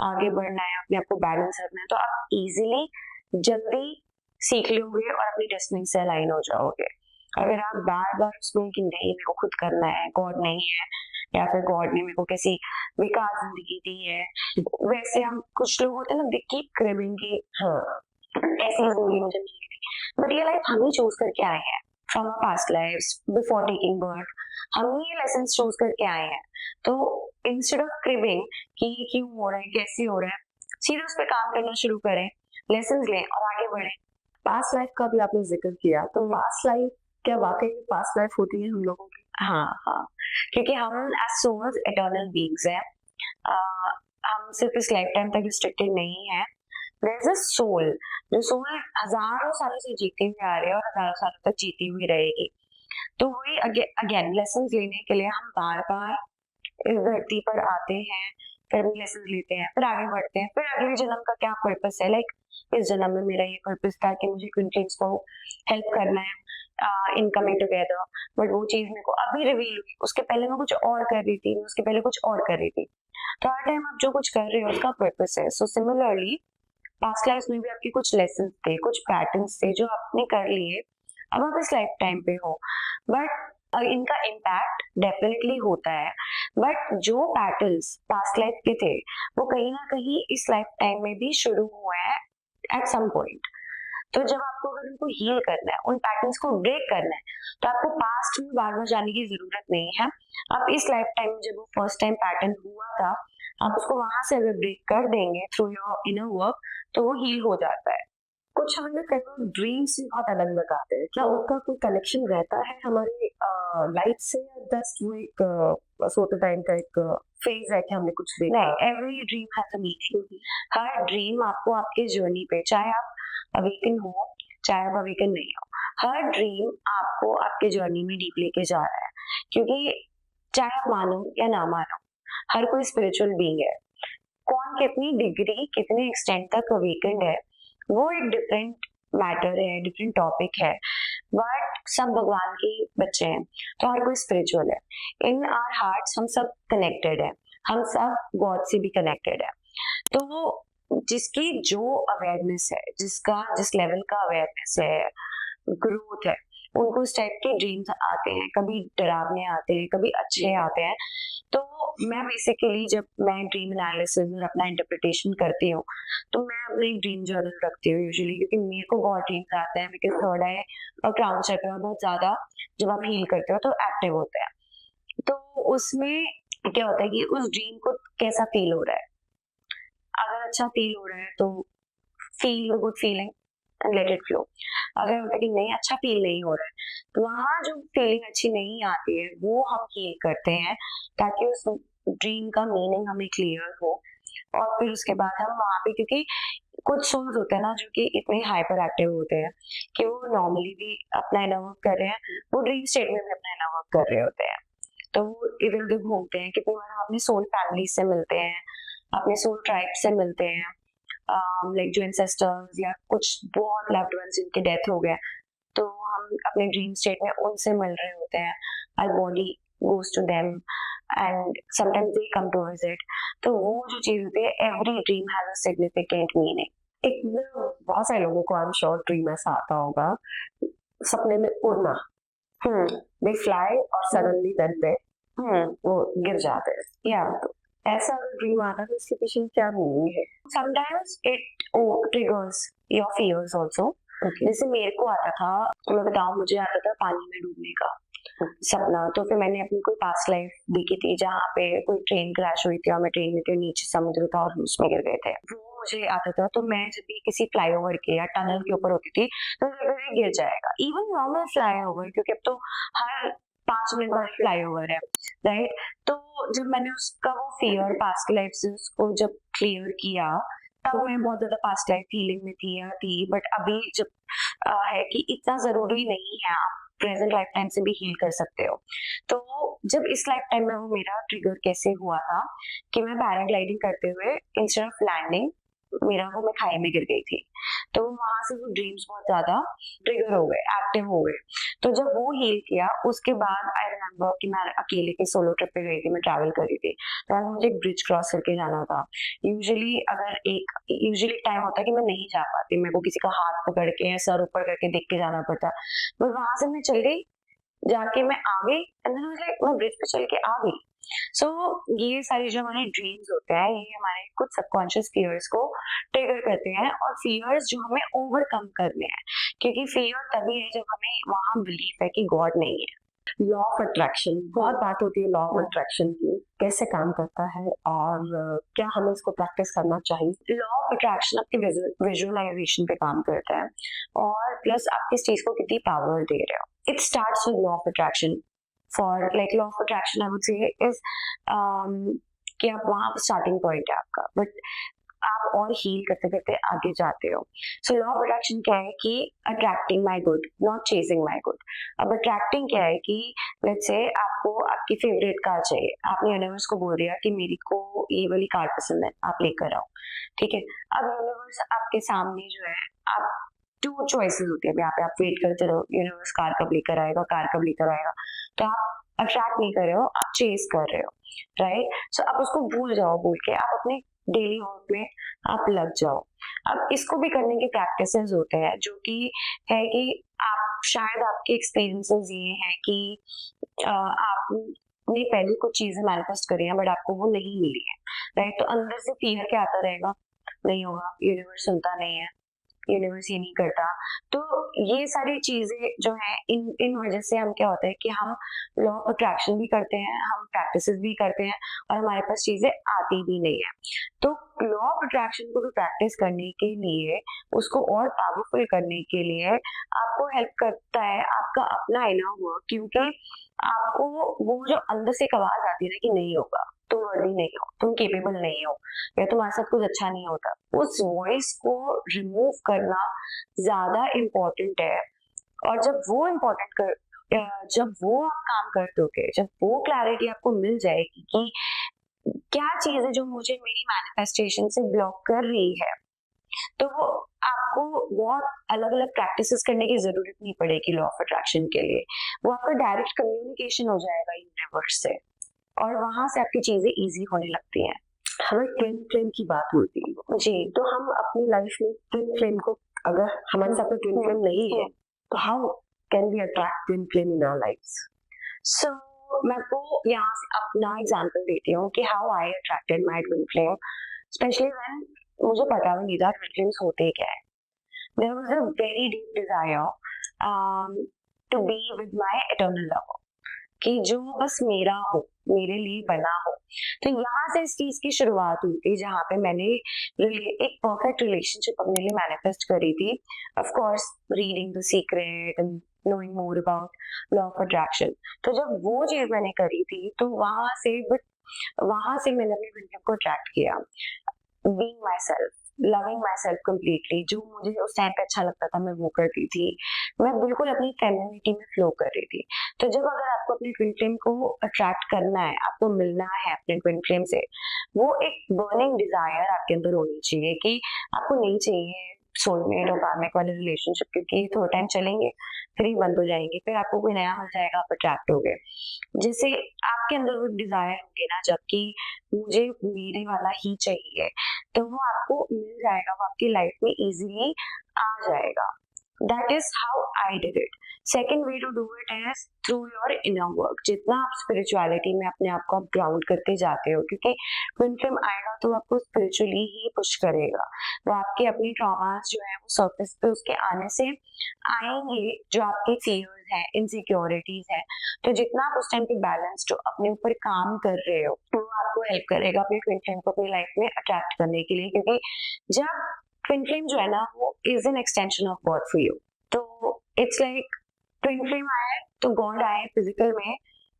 आगे बढ़ना है, अपने आप को बैलेंस रखना है, तो आप इजीली जल्दी सीख लोगे और अपनी डेस्टिनी से अलाइन हो जाओगे। अगर आप बार बार उसमें कि नहीं मेरे को खुद करना है, गॉड नहीं है, या फिर गॉड ने मेरे को कैसी बेकार जिंदगी दी है, वैसे हम कुछ लोग होते हैं ना, दे कीप क्रेविंग कि हाँ ऐसी जिंदगी मुझे मिली थी, बट ये लाइफ हम ही चूज करके आए हैं from our past lives before taking birth, हम ही ये लेसन चूज करके आए हैं। तो इंस्टेड ऑफ क्रेविंग कि ये क्यों हो रहा है, कैसे हो रहा है, सीधे उस पर काम करना शुरू करें, लेसन लें और आगे बढ़ें। पास्ट लाइफ का भी आपने जिक्र किया, तो पास्ट लाइफ क्या वाकई में पास्ट लाइफ होती है हम लोगों की? हाँ, क्योंकि हम एज सोल्स इटर्नल बीइंग्स हैं, हम सिर्फ इस लाइफ टाइम तक रिस्ट्रिक्टेड नहीं है। देयर इज अ सोल, जो सोल हजारों सालों से जीती हुई आ रही है और हजारों सालों तक जीती हुई रहेगी। तो वही अगेन लेसन लेने के लिए हम बार बार इस धरती पर आते हैं, फिर भी लेसन लेते हैं, फिर आगे बढ़ते हैं, फिर अगले जन्म का क्या पर्पस है, लाइक इस जन्म में मेरा ये पर्पस था कि मुझे क्विंटेंस को हेल्प करना है इन कमिंग टुगेदर, बट वो चीज मेरे को अभी रिवील हुई, उसके पहले मैं कुछ और कर रही थी, उसके पहले कुछ और कर रही थी। तो हर टाइम आप जो कुछ कर रहे हो उसका पर्पस है। सो सिमिलरली पास्ट लाइफ में भी आपके कुछ लेसन थे, कुछ पैटर्न्स थे जो आपने कर लिए, अब आप इस लाइफ टाइम पे हो, बट इनका इम्पैक्ट डेफिनेटली होता है। बट जो पैटर्न्स पास्ट लाइफ के थे वो कहीं ना कहीं इस लाइफ टाइम में भी शुरू हुए हैं एट सम पॉइंट। तो जब आपको अगर उनको हील करना है, उन पैटर्न्स को ब्रेक करना है, तो आपको पास्ट में बार बार जाने की जरूरत नहीं है। आप इस लाइफ टाइम में जब वो फर्स्ट टाइम पैटर्न हुआ था, आप उसको वहां से अगर ब्रेक कर देंगे थ्रू योर इनर वर्क, तो वो हील हो जाता है। कुछ हम लोग ड्रीम्स भी बहुत अलग अलग आते हैं, क्या उनका कोई कनेक्शन रहता है हमारी लाइफ से, या जस्ट वो एक सोते टाइम का एक फेज है कि हमने कुछ देखा? नहीं, every dream has a meaning. Her dream आपको आपके जर्नी पे, चाहे आप अवेकन हो चाहे आप अवेकन नहीं हो, हर ड्रीम आपको आपके जर्नी में डीप लेके जा रहा है। क्योंकि चाहे आप मानो या ना मानो, हर कोई स्पिरिचुअल बीइंग है। कौन कितनी डिग्री कितने एक्सटेंट तक अवेकन्ड है वो एक डिफरेंट मैटर है, डिफरेंट टॉपिक है, बट सब भगवान के बच्चे हैं, तो हर कोई स्पिरिचुअल है। इन आवर हार्ट्स हम सब कनेक्टेड है, हम सब गॉड से भी कनेक्टेड है। तो जिसकी जो अवेयरनेस है, जिसका जिस लेवल का अवेयरनेस है, ग्रोथ है, उनको उस टाइप के ड्रीम्स आते हैं, कभी डरावने आते हैं, कभी अच्छे आते हैं। तो मैं बेसिकली जब मैं ड्रीम एनालिसिस और अपना इंटरप्रिटेशन करती हूँ, तो मैं अपने ड्रीम जर्नल रखती हूँ यूजुअली, क्योंकि मेरे को बहुत ड्रीम्स आते हैं, बिकॉज़ थर्ड आई और क्राउन चक्र बहुत ज़्यादा जब आप हील करते हो तो एक्टिव होते हैं। तो उसमें क्या होता है कि उस ड्रीम को कैसा फील हो रहा है, अगर अच्छा फील हो रहा है तो feel a good feeling and let it flow. अगर होता है कि नहीं, अच्छा फील नहीं हो रहा है, तो वहाँ जो फीलिंग अच्छी नहीं आती है वो हम हील करते हैं, ताकि उस ड्रीम का मीनिंग हमें क्लियर हो। और फिर उसके बाद हम वहाँ पे, क्योंकि कुछ सोल्स होते हैं ना जो कि इतने हाइपर एक्टिव होते हैं कि वो नॉर्मली भी अपना इनर वर्क कर रहे हैं, वो ड्रीम स्टेट में भी अपना इनर वर्क कर रहे होते हैं। तो वो इधर उधर घूमते हैं, कितनी बार हम अपने सोल फैमिली से मिलते हैं, अपने सोल ट्राइब से मिलते हैं, लाइक जो एंसेस्टर्स या कुछ बहुत लव्ड वंस जिनके डेथ हो गया, तो हम अपने ड्रीम स्टेट में उनसे मिल रहे होते हैं। Our body goes to them and sometimes they come to visit. तो वो जो चीज होती है, every dream has a significant meaning. एक ना, बहुत सारे लोगों को आई एम श्योर ड्रीम ऐसा आता होगा, सपने में उड़ना, हम्म दे फ्लाई और सडनली देन दे हम्म वो गिर जाते हैं। या ऐसा अगर ड्रीम आता है तो इसके पीछे क्या मीनिंग है? Sometimes it triggers your fears also. Okay. जैसे मेरे को आता था, तो मैं बताऊं, मुझे आता था पानी में डूबने का सपना। तो फिर मैंने अपनी कोई पास्ट लाइफ देखी थी जहाँ पे कोई ट्रेन क्रैश हुई थी और मैं ट्रेन में थी, नीचे समुद्र था और हम उसमें गिर गए थे। वो मुझे आता था। तो मैं जब भी किसी फ्लाईओवर के या टनल के ऊपर होती थी, तो मुझे लगता था गिर जाएगा। इवन नॉर्मल फ्लाईओवर, क्योंकि अब तो हर 5 मिनट बाद फ्लाईओवर है, राइट? तो जब मैंने उसका वो फियर पास्ट लाइफ से उसको जब क्लियर किया, तब मैं बहुत ज्यादा पास्ट लाइफ फीलिंग में थी या थी। बट अभी जब है कि इतना जरूरी नहीं है, आप प्रेजेंट लाइफ टाइम से भी हील कर सकते हो। तो जब इस लाइफ टाइम में वो मेरा ट्रिगर कैसे हुआ था कि मैं पैराग्लाइडिंग करते हुए इंस्टेड ऑफ लैंडिंग, मेरा वो मैं खाई में गिर गई थी। तो वहां से वो ड्रीम्स बहुत ज्यादा ट्रिगर हो गए, एक्टिव हो गए। तो जब वो हील किया, उसके बाद आई रिमेम्बर कि मैं अकेले की सोलो ट्रिप पे गई थी, मैं ट्रैवल कर रही थी, तो मुझे एक ब्रिज क्रॉस करके जाना था। यूजुअली टाइम होता है कि मैं नहीं जा पाती, मेरे को किसी का हाथ पकड़ के या सर ऊपर करके देख के जाना पड़ता। बट वहां से मैं चल गई, जाके मैं आ गई, एंड देन मैं ब्रिज पे चल के आ गई। सो ये सारे जो हमारे ड्रीम्स होते हैं, ये हमारे कुछ सबकॉन्शियस फियर्स को ट्रिगर करते हैं, और फियर्स जो हमें ओवरकम करने हैं, क्योंकि फियर तभी है जब हमें वहां बिलीफ है कि गॉड नहीं है। लॉ ऑफ अट्रैक्शन, बहुत बात होती है लॉ ऑफ हाँ। अट्रैक्शन की, कैसे काम करता है और क्या हमें इसको प्रैक्टिस करना चाहिए? लॉ ऑफ अट्रैक्शन आपके विजुअलाइजेशन पे काम करता है, और प्लस आप किस चीज को कितनी पावर दे रहे हो। It starts with law of attraction. For like law of attraction I would say is कि आप वहां स्टार्टिंग पॉइंट है आपका, बट आप और हील करते करते आगे जाते हो। सो लॉ ऑफ अट्रैक्शन क्या है कि attracting my good, not chasing my good. अब अट्रैक्टिंग क्या है कि लेट्स से आपको आपकी फेवरेट कार चाहिए, आपने यूनिवर्स को बोल दिया कि मेरी को ये वाली कार पसंद है, आप लेकर आओ, ठीक है। अब यूनिवर्स आपके सामने जो है, आप 2 चॉइसेस होती है, यहाँ पे आप वेट करते रहो यूनिवर्स कार कब लेकर आएगा, कार कब लेकर आएगा। तो आप अट्रैक्ट नहीं कर रहे हो, आप चेज कर रहे हो, राइट? सो आप उसको भूल जाओ, भूल के आप अपने डेली वर्क में आप लग जाओ। अब इसको भी करने के प्रैक्टिसेस होते हैं, जो कि है कि आप शायद आपके एक्सपीरियंसेस ये हैं कि आपने पहले कुछ चीजें मैनिफेस्ट करी हैं, बट आपको वो नहीं मिली है, राइट? तो अंदर से फियर क्या आता रहेगा, नहीं होगा, यूनिवर्स सुनता नहीं है, यूनिवर्स ये नहीं करता। तो ये सारी चीजें जो है, इन इन वजह से हम क्या होता है कि हम लॉ ऑफ अट्रैक्शन भी करते हैं, हम प्रैक्टिसेस भी करते हैं, और हमारे पास चीजें आती भी नहीं है। तो लॉ ऑफ अट्रैक्शन को भी प्रैक्टिस करने के लिए, उसको और पावरफुल करने के लिए आपको हेल्प करता है आपका अपना इनर वर्क, क्योंकि आपको वो जो अंदर से एक आवाज आती है ना कि नहीं होगा, तुम वर्दी नहीं हो, तुम केपेबल नहीं हो, या तुम्हारे साथ कुछ अच्छा नहीं होता, उस वॉइस को रिमूव करना ज्यादा इम्पोर्टेंट है। और जब वो आप काम कर दोगे, जब वो क्लैरिटी आपको मिल जाएगी कि क्या चीज है जो मुझे मेरी मैनिफेस्टेशन से ब्लॉक कर रही है, तो वो आपको बहुत अलग अलग प्रैक्टिसेस करने की जरूरत नहीं पड़ेगी लॉ ऑफ अट्रैक्शन के लिए। वो आपका डायरेक्ट कम्युनिकेशन हो जाएगा यूनिवर्स से, और वहां से आपकी चीजें इजी होने लगती हैं। हमें ट्विन फ्लेम की बात होती है जी। तो हम अपनी लाइफ में ट्विन फ्लेम को अगर हमारे साथ में ट्विन फ्लेम नहीं है तो how can we attract twin flame in our lives? So मैं आपको यहाँ से अपना एग्जांपल देती हूँ कि how I attracted my twin flame, especially when मुझे पता भी नहीं था ट्विन फ्लेम्स होते क्या है। There was a very deep desire to be with my eternal lover, कि जो बस मेरा हो, मेरे लिए बना हो। तो यहाँ से इस चीज की शुरुआत हुई थी जहाँ पे मैंने एक परफेक्ट रिलेशनशिप अपने लिए मैनिफेस्ट करी थी। Of course reading the secret and knowing more about law of attraction. तो जब वो चीज मैंने करी थी तो वहां से मैंने अपने विंटर को अट्रैक्ट किया। Being my self, loving my self completely, जो मुझे उस टाइम पे अच्छा लगता था मैं वो करती थी। मैं बिल्कुल अपनी फेमिनिटी में फ्लो कर रही थी। तो जब अगर आपको अपने ट्विन फ्लेम को अट्रैक्ट करना है, आपको मिलना है अपने ट्विन फ्लेम से, वो एक बर्निंग डिजायर आपके अंदर होनी चाहिए कि आपको नहीं चाहिए सोलमेट और कार्मिक वाले रिलेशनशिप, क्योंकि थोड़ा टाइम चलेंगे फिर ही बंद हो जाएंगे, फिर आपको कोई नया मिल जाएगा, आप अट्रैक्ट हो गए। जैसे आपके अंदर वो डिजायर होगी ना, जबकि मुझे मेरे वाला ही चाहिए, तो वो आपको मिल जाएगा, वो आपकी लाइफ में इजीली आ जाएगा। That is how I did it. Second way to do it is through your inner work. जितना आप स्पिरिचुअलिटी में अपने आप को ग्राउंड करते जाते हो, क्योंकि ट्विन फ्लेम आएगा तो आपको स्पिरिचुअली ही पुश करेगा। वो आपके अपने ट्रॉमास जो है वो सरफेस पे उसके आने से आएंगे, जो आपके फियर्स हैं, इनसिक्योरिटीज हैं। तो जितना आप उस टाइम पे बैलेंस्ड हो, अपने ऊपर काम कर रहे हो, तो वो आपको हेल्प करेगा अपने ट्विन फ्लेम को अपनी लाइफ में अट्रैक्ट करने के लिए। क्योंकि जब ट्विन फ्लेम जो है ना, वो is an extension of God for you. तो इट्स लाइक ट्विन फ्लेम आए तो गॉड आए फिजिकल में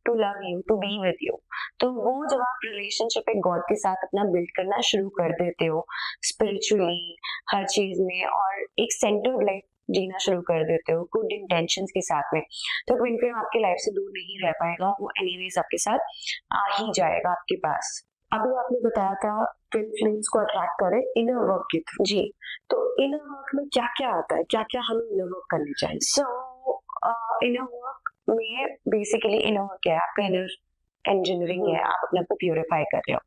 to love you, to be with you. तो वो जब आप रिलेशनशिप एक गॉड के साथ अपना बिल्ड करना शुरू कर देते हो, स्पिरिचुअली हर चीज में, और एक सेंटर्ड लाइफ जीना शुरू कर देते हो गुड इंटेंशंस के साथ में, तो ट्विन फ्लेम आपकी लाइफ से दूर नहीं रह पाएगा। वो एनीवेज आपके साथ आ ही जाएगा आपके पास। अभी आपने बताया था ट्विन फ्लेम्स को अट्रैक्ट करें इनर वर्क के थ्रू, जी। तो इनर वर्क में क्या क्या आता है, क्या क्या हमें इनर वर्क करनी चाहिए? सो इनर वर्क में बेसिकली इनर वर्क क्या है, आपका इनर इंजीनियरिंग है, आप अपने आप को प्यूरिफाई कर रहे हो।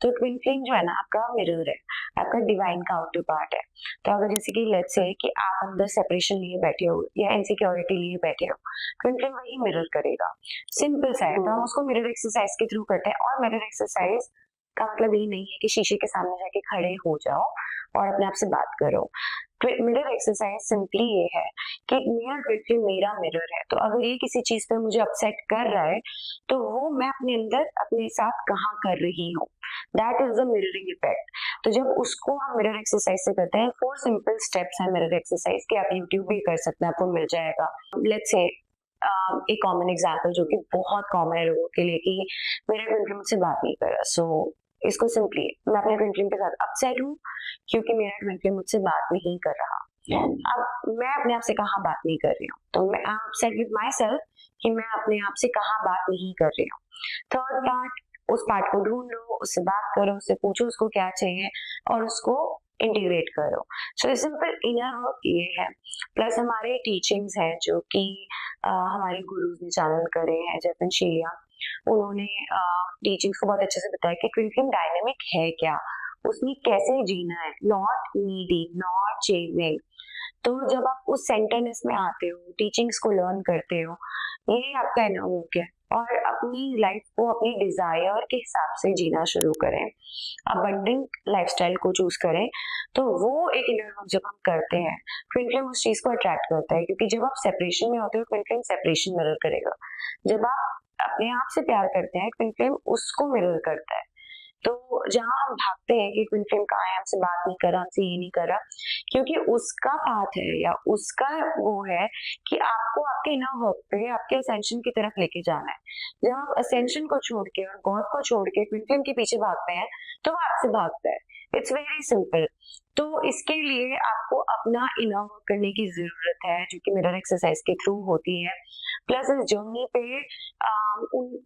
तो ट्विन फ्लेम जो है ना, आपका मिरर है, आपका डिवाइन काउंटर पार्ट है। तो अगर जैसे कि लेट्स से कि आप अंदर सेपरेशन लिए बैठे हो या इनसिक्योरिटी लिए बैठे हो, ट्विन फ्लेम वही मिरर करेगा। सिंपल सा है। तो हम उसको मिरर एक्सरसाइज के थ्रू करते हैं। और मिरर एक्सरसाइज का मतलब ये नहीं है कि शीशे के सामने जाके खड़े हो जाओ और अपने आप से बात करो। मिरर एक्सरसाइज सिंपली ये है कि मेरा ट्विन फ्लेम मेरा मिरर है। तो अगर ये किसी चीज पे मुझे अपसेट कर रहा है, तो वो मैं अपने अंदर अपने साथ कहाँ कर रही हूँ, that is the mirroring effect. तो जब उसको हम मिरर एक्सरसाइज से करते हैं, 4 सिंपल स्टेप्स हैं मिरर एक्सरसाइज के, आप यूट्यूब भी कर सकते हैं, आपको मिल जाएगा। लेट्स से एक कॉमन एग्जाम्पल जो कि बहुत कॉमन है लोगों के लिए, कि मेरा ट्विन फ्लेम मुझसे बात नहीं कर रहा, सो इसको सिंपली मैं अपने ट्विन फ्लेम के साथ अपसेट हूँ क्योंकि मेरा ट्विन फ्लेम मुझसे बात नहीं कर रहा। अब मैं अपने आप से कहाँ बात नहीं कर रही हूँ, तो मैं अपसेट विद माई सेल्फ कि मैं अपने आप से कहाँ बात नहीं कर रही हूँ। थर्ड पार्ट, उस पार्ट को ढूंढो, उससे बात करो, उससे पूछो उसको क्या चाहिए और उसको इंटीग्रेट करो। सो सिंपल इनर वर्क ये है। प्लस हमारे टीचिंग्स हैं जो कि हमारे गुरुज ने चैनल करे हैं, जैसे शीलिया, उन्होंने टीचिंग्स को बहुत अच्छे से बताया कि ट्विन फ्लेम डायनेमिक है क्या, उसमें कैसे जीना है, नॉट नीडी, नॉट चेजिंग। तो जब आप उस सेंटरनेस में आते हो, टीचिंग्स को लर्न करते हो, ये आपका इनर वर्क है। और अपनी लाइफ को अपनी डिजायर के हिसाब से जीना शुरू करें, अबंडेंट लाइफस्टाइल को चूज करें। तो वो एक इनर वर्क जब हम करते हैं, ट्विन फ्लेम उस चीज को अट्रैक्ट करता है। क्योंकि जब आप सेपरेशन में होते हो, ट्विन फ्लेम सेपरेशन मिरर करेगा। जब आप अपने आप से प्यार करते हैं, ट्विन फ्लेम उसको मिरर करता है। तो जहाँ हम भागते हैं कि ट्विन फ्लेम कहाँ है, हमसे बात नहीं कर रहा, हमसे ये नहीं कर रहा, क्योंकि उसका पाथ है या उसका वो है कि आपको आपके इनर वर्क पे, आपके असेंशन की तरफ लेके जाना है। जब आप असेंशन को छोड़ के और गॉड को छोड़ के ट्विन फ्लेम के पीछे भागते हैं, तो वो आपसे भागता है। It's very simple. तो इसके लिए आपको अपना इनर वर्क करने की जरूरत है, जो कि मिरर एक्सरसाइज के थ्रू होती है। प्लस इस जर्नी पे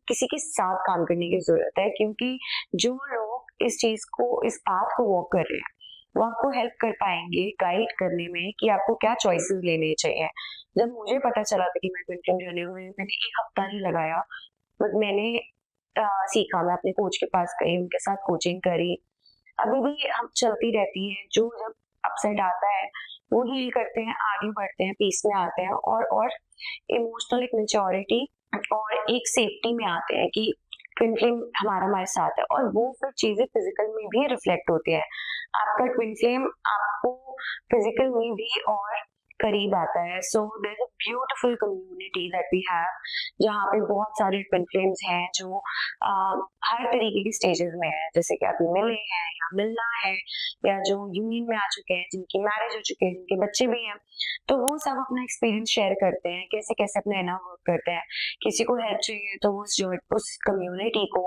किसी के साथ काम करने की जरूरत है, क्योंकि जो लोग इस चीज को, इस पाथ को वॉक कर रहे हैं, वो आपको हेल्प कर पाएंगे गाइड करने में कि आपको क्या चॉइसेस लेने चाहिए। जब मुझे पता चला था कि मैं ट्विन फ्लेम जर्नी में, मैंने 1 हफ्ता नहीं लगाया, बट मैंने सीखा। मैं अपने कोच के पास गई, उनके साथ कोचिंग करी, अभी भी हम चलती रहती है, जो जब अपसेट आता है वो हील करते हैं, आगे बढ़ते हैं, पीस में आते हैं और इमोशनल एक मैच्योरिटी और एक सेफ्टी में आते हैं कि ट्विन फ्लेम हमारे साथ है, और वो फिर चीजें फिजिकल में भी रिफ्लेक्ट होती है। आपका ट्विन फ्लेम आपको फिजिकल में भी और करीब आता है। So there is a beautiful community that we have, जहाँ पे बहुत सारे ट्विन फ्लेम्स हैं जो हर तरीके की स्टेजेस में है, जैसे कि अभी मिले हैं या मिलना है, या जो यूनियन में आ चुके हैं, जिनकी मैरिज हो चुके हैं, जिनके बच्चे भी हैं, तो वो सब अपना एक्सपीरियंस शेयर करते हैं, कैसे कैसे अपना इनर वर्क करते हैं। किसी को हेल्प चाहिए तो वो उस कम्युनिटी को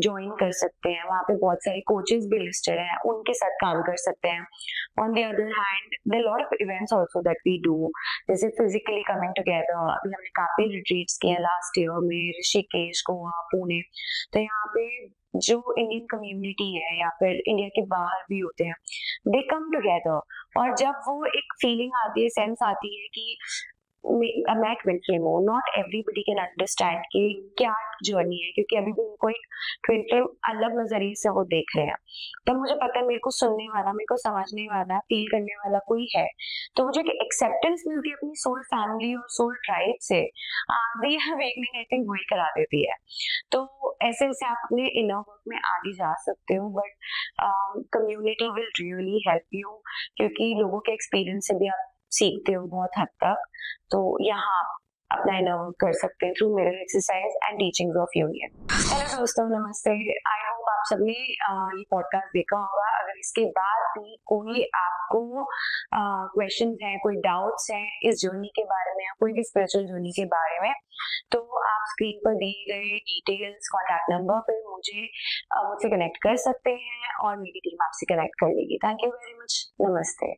ज्वाइन कर सकते हैं, वहाँ पे बहुत सारे कोचेस भी लिस्टेड हैं, उनके साथ काम कर सकते हैं। On the other hand there lot of events also that we do, जैसे फिजिकली कमिंग टुगेदर। अभी हमने काफी रिट्रीट्स किए लास्ट ईयर में, ऋषिकेश, गोवा, पुणे। तो यहाँ पे जो इंडियन कम्युनिटी है या फिर इंडिया के बाहर भी होते हैं, दे कम टुगेदर, और जब वो एक फीलिंग आती है, सेंस आती है कि मैं ट्विन फ्लेम हूँ, नॉट एवरीबडी कैन अंडरस्टैंड कि क्या जर्नी है, क्योंकि अभी भी उनको एक ट्विन फ्लेम अलग नजरिए से वो देख रहे हैं। तब मुझे पता है मेरे को सुनने वाला, मेरे को समझने वाला, फील करने वाला कोई है, तो मुझे एक एक्सेप्टेंस मिलती है अपनी सोल फैमिली और सोल ट्राइब से। दी अवेकनिंग आई थिंक वही करा देती है। तो ऐसे ऐसे आप अपने इनर वर्क में आगे जा सकते हो, but community will really help you, क्योंकि लोगों के एक्सपीरियंस से भी आप सीखते हो बहुत हद तक। तो यहाँ अपना इनर वर्क कर सकते हैं through mirror exercise and teachings of union. Hello दोस्तों, नमस्ते। आई होप आप सबने ये पॉडकास्ट देखा होगा। अगर इसके बाद भी कोई आपको क्वेश्चंस हैं, कोई डाउट्स हैं इस जर्नी के बारे में, या कोई भी स्पिरिचुअल जर्नी के बारे में, तो आप स्क्रीन पर दिए गए डिटेल्स, कॉन्टैक्ट नंबर पे मुझसे कनेक्ट कर सकते हैं, और मेरी टीम आपसे कनेक्ट कर लेगी। Thank you very much. नमस्ते।